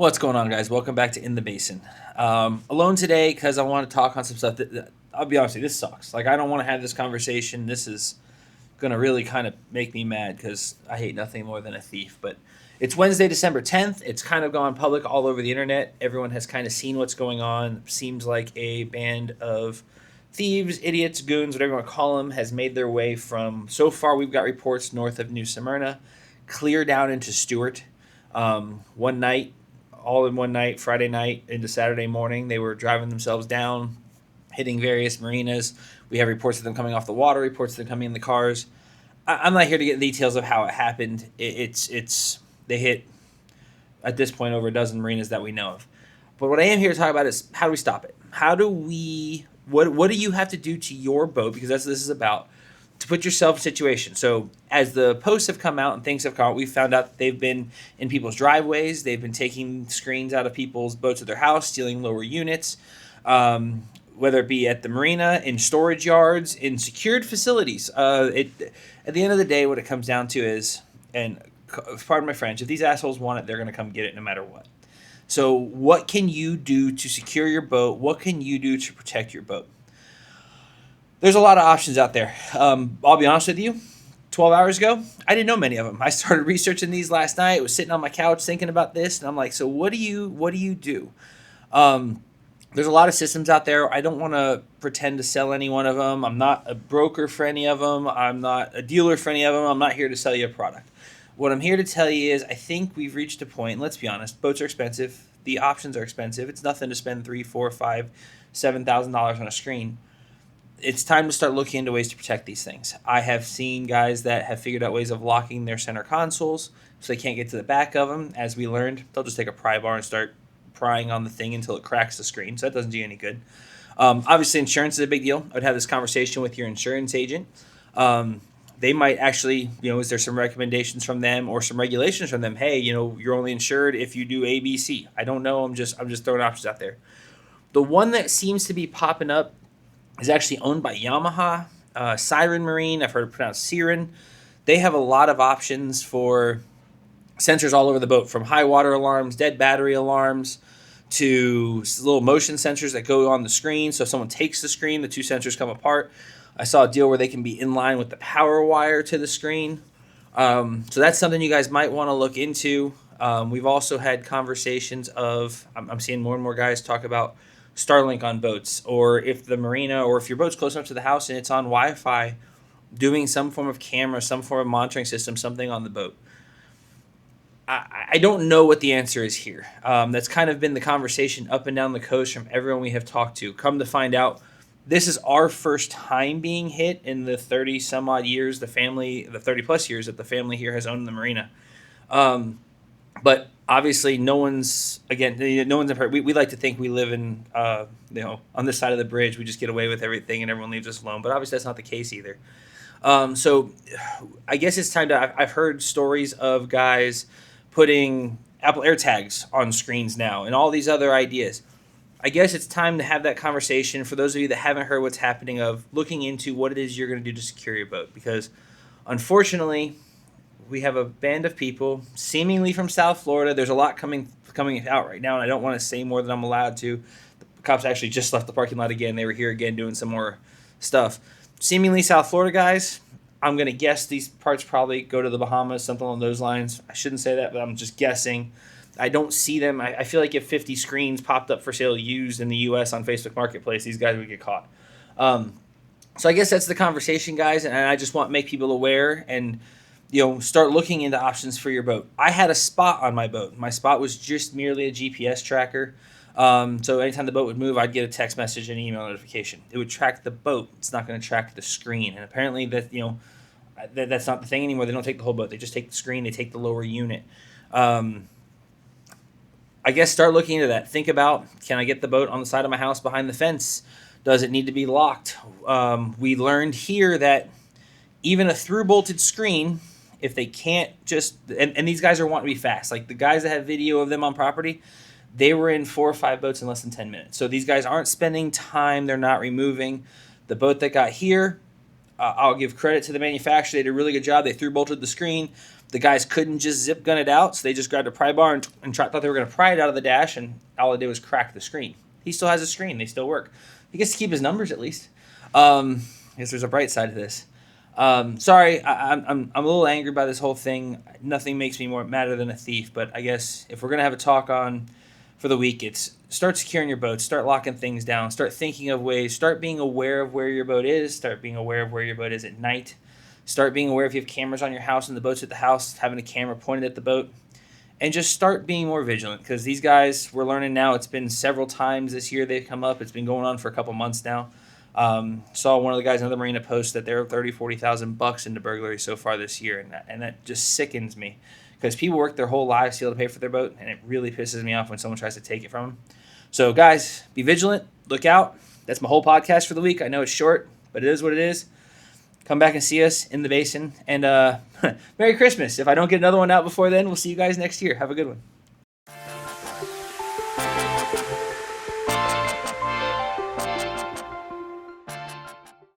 What's going on, guys? Welcome back to In the Basin. Alone today because I want to talk on some stuff that I'll be honest with you, this sucks. Like, I don't want to have this conversation. This is going to really kind of make me mad because I hate nothing more than a thief. But it's Wednesday, December 10th. It's kind of gone public all over the internet. Everyone has kind of seen what's going on. Seems like a band of thieves, idiots, goons, whatever you want to call them, has made their way from, so far, we've got reports north of New Smyrna, clear down into Stewart. One night, all in one night, Friday night into Saturday morning. They were driving themselves down, hitting various marinas. We have reports of them coming off the water, reports of them coming in the cars. I'm not here to get details of how it happened. It's they hit at this point over a dozen marinas that we know of. But what I am here to talk about is how do we stop it? How do we what do you have to do to your boat, because that's what this is about, to put yourself in a situation. So as the posts have come out and things have come out, we've found out that they've been in people's driveways. They've been taking screens out of people's boats at their house, stealing lower units, whether it be at the marina, in storage yards, in secured facilities. At the end of the day, what it comes down to is, and pardon my French, if these assholes want it, they're going to come get it no matter what. So what can you do to secure your boat? What can you do to protect your boat? There's a lot of options out there. I'll be honest with you. 12 hours ago, I didn't know many of them. I started researching these last night. I was sitting on my couch thinking about this, and I'm like, so what do you do? There's a lot of systems out there. I don't want to pretend to sell any one of them. I'm not a broker for any of them. I'm not a dealer for any of them. I'm not here to sell you a product. What I'm here to tell you is I think we've reached a point, and let's be honest, boats are expensive. The options are expensive. It's nothing to spend $3, $4, $5, $7,000 on a screen. It's time to start looking into ways to protect these things. I have seen guys that have figured out ways of locking their center consoles so they can't get to the back of them. As we learned, they'll just take a pry bar and start prying on the thing until it cracks the screen, so that doesn't do you any good. Obviously, insurance is a big deal. I would have this conversation with your insurance agent. They might actually, is there some recommendations from them or some regulations from them? Hey, you're only insured if you do A, B, C. I don't know. I'm just throwing options out there. The one that seems to be popping up is actually owned by Yamaha, Siren Marine. I've heard it pronounced Siren. They have a lot of options for sensors all over the boat, from high water alarms, dead battery alarms, to little motion sensors that go on the screen. So if someone takes the screen, the two sensors come apart. I saw a deal where they can be in line with the power wire to the screen. So that's something you guys might want to look into. We've also had conversations of, I'm seeing more and more guys talk about Starlink on boats, or if the marina, or if your boat's close enough to the house and it's on Wi-Fi, doing some form of camera, some form of monitoring system, something on the boat. I don't know what the answer is here. That's kind of been the conversation up and down the coast from everyone we have talked to. Come to find out, this is our first time being hit in the 30 some odd years, the 30 plus years that the family here has owned the marina. But obviously no one's impressed. We like to think we live in, on this side of the bridge, we just get away with everything and everyone leaves us alone. But obviously that's not the case either. So I guess it's time to, I've heard stories of guys putting Apple AirTags on screens now and all these other ideas. I guess it's time to have that conversation for those of you that haven't heard what's happening, of looking into what it is you're going to do to secure your boat. Because unfortunately, we have a band of people seemingly from South Florida. There's a lot coming out right now, and I don't want to say more than I'm allowed to. The cops actually just left the parking lot again. They were here again doing some more stuff. Seemingly South Florida guys. I'm going to guess these parts probably go to the Bahamas, something along those lines. I shouldn't say that, but I'm just guessing. I don't see them. I feel like if 50 screens popped up for sale used in the U.S. on Facebook Marketplace, these guys would get caught. So I guess that's the conversation, guys, and I just want to make people aware and start looking into options for your boat. I had a spot on my boat. My spot was just merely a GPS tracker. So anytime the boat would move, I'd get a text message and email notification. It would track the boat. It's not going to track the screen. And apparently that's not the thing anymore. They don't take the whole boat. They just take the screen. They take the lower unit. I guess start looking into that. Think about, can I get the boat on the side of my house behind the fence? Does it need to be locked? We learned here that even a through-bolted screen, if they can't just, and these guys are wanting to be fast. Like the guys that have video of them on property, they were in 4 or 5 boats in less than 10 minutes. So these guys aren't spending time. They're not removing. The boat that got here, I'll give credit to the manufacturer. They did a really good job. They through-bolted the screen. The guys couldn't just zip gun it out, so they just grabbed a pry bar and thought they were going to pry it out of the dash, and all it did was crack the screen. He still has a screen. They still work. He gets to keep his numbers at least. I guess there's a bright side to this. Sorry, I'm a little angry by this whole thing. Nothing makes me more madder than a thief, but I guess if we're going to have a talk on for the week, it's start securing your boat, start locking things down, start thinking of ways, start being aware of where your boat is, start being aware of where your boat is at night, start being aware if you have cameras on your house and the boat's at the house, having a camera pointed at the boat, and just start being more vigilant, because these guys, we're learning now, it's been several times this year they've come up. It's been going on for a couple months now. Saw one of the guys in the marina post that they're $30,000-$40,000 into burglary so far this year, and that just sickens me, because people work their whole lives to be able to pay for their boat, and it really pisses me off when someone tries to take it from them. So guys, be vigilant, look out. That's my whole podcast for the week. I know it's short, but it is what it is. Come back and see us in the Basin, and Merry Christmas. If I don't get another one out before then, we'll see you guys next year. Have a good one.